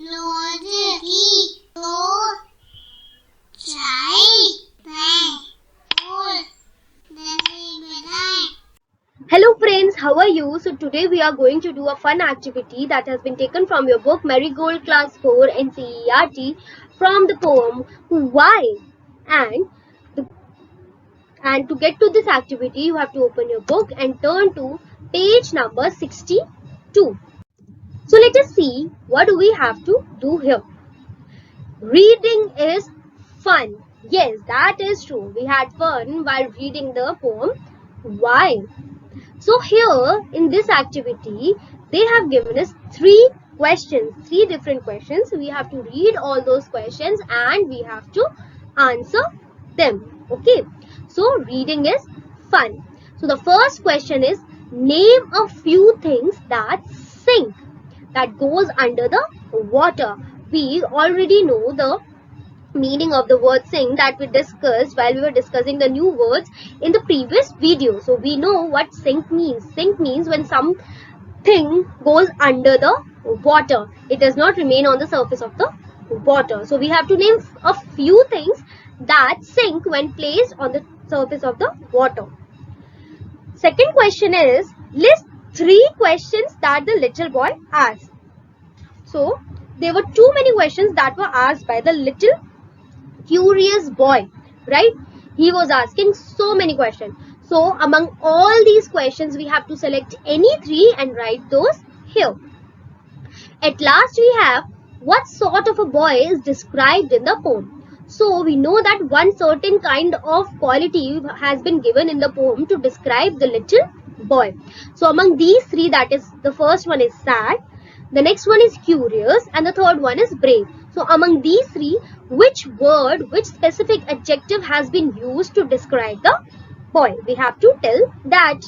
Hello friends, how are you? So today we are going to do a fun activity that has been taken from your book Marigold Class 4 NCERT from the poem Why? And to get to this activity you have to open your book and turn to page number 62. So let us see what do we have to do here. Reading is fun. Yes, that is true. We had fun while reading the poem Why? So here in this activity, they have given us three different questions. We have to read all those questions and we have to answer them. Okay. So reading is fun. So the first question is, name a few things that sink, that goes under the water. We already know the meaning of the word sink that we discussed while we were discussing the new words in the previous video. So we know what sink means. Sink means when something goes under the water. It does not remain on the surface of the water. So we have to name a few things that sink when placed on the surface of the water. Second question is, list 3 questions that the little boy asked. So there were too many questions that were asked by the little curious boy, right? He was asking so many questions. So among all these questions we have to select any 3 and write those here. At last we have, what sort of a boy is described in the poem. So we know that one certain kind of quality has been given in the poem to describe the little boy. So among these 3, that is, the first one is sad, the next one is curious, and the third one is brave. So among these 3, which word, which specific adjective has been used to describe the boy? We have to tell that.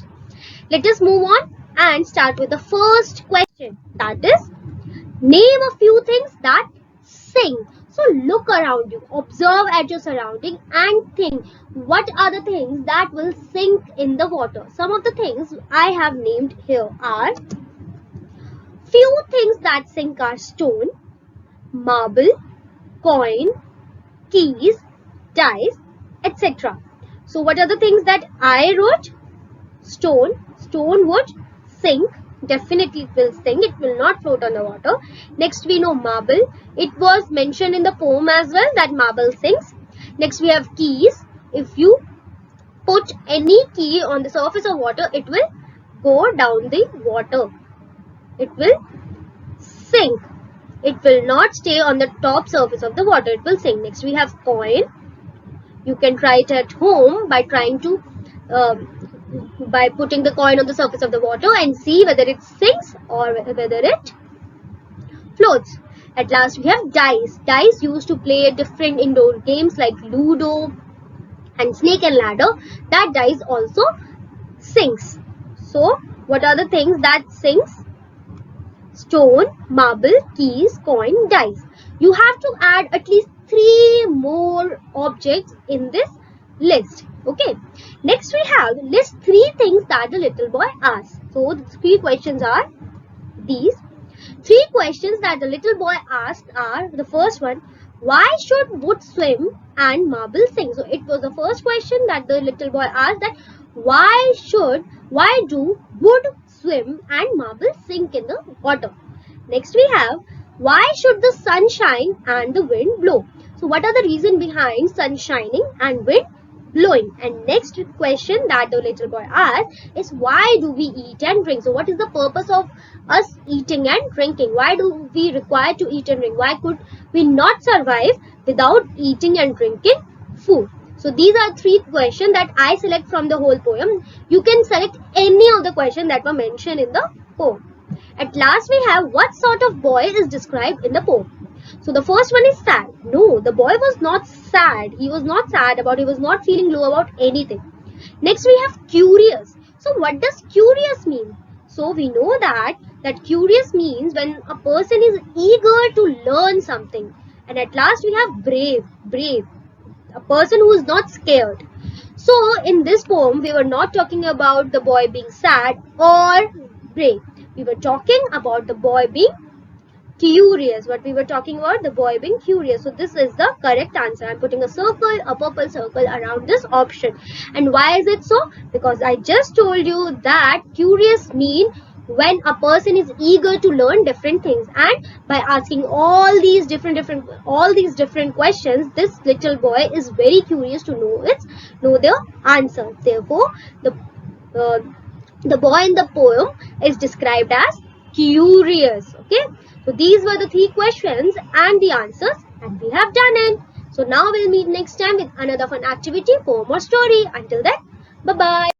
Let us move on and start with the first question. That is, name a few things that sink. So look around you, observe at your surrounding and think, what are the things that will sink in the water? Some of the things I have named here are, few things that sink are stone, marble, coin, keys, dice, etc. So what are the things that I wrote? Stone would sink. Definitely it will sink. It will not float on the water. Next we know marble. It was mentioned in the poem as well that marble sinks. Next we have keys. If you put any key on the surface of water, it will go down the water. It will sink. It will not stay on the top surface of the water. It will sink. Next we have coin. You can try it at home by trying to by putting the coin on the surface of the water and see whether it sinks or whether it floats. At last we have dice. Dice used to play different indoor games like Ludo and Snake and Ladder. That dice also sinks. So what are the things that sinks? Stone, marble, keys, coin, dice. You have to add at least 3 more objects in this list. Okay. Next we have, list 3 things that the little boy asked. So the 3 questions are these. 3 questions that the little boy asked are, the first one, why should wood swim and marble sink? So it was the first question that the little boy asked, that why do wood swim and marble sink in the water? Next we have, why should the sun shine and the wind blow? So what are the reason behind sun shining and wind blowing? And next question that the little boy asked is, why do we eat and drink? So what is the purpose of us eating and drinking? Why do we require to eat and drink? Why could we not survive without eating and drinking food? So these are 3 questions that I select from the whole poem. You can select any of the questions that were mentioned in the poem. At last we have, what sort of boy is described in the poem? So the first one is sad. No, the boy was not sad. He was not sad about, he was not feeling low about anything. Next we have curious. So what does curious mean? So we know that curious means when a person is eager to learn something. And at last we have brave. A person who is not scared. So in this poem we were not talking about the boy being sad or brave. We were talking about the boy being Curious. What we were talking about, the boy being curious. So this is the correct answer. I'm putting a circle, a purple circle around this option. And why is it so? Because I just told you that curious mean when a person is eager to learn different things, and by asking all these different questions, this little boy is very curious to know the answer. Therefore, uh, the boy in the poem is described as curious. Okay, so these were the 3 questions and the answers, and we have done it. So now we'll meet next time with another fun activity, poem or story. Until then, bye bye.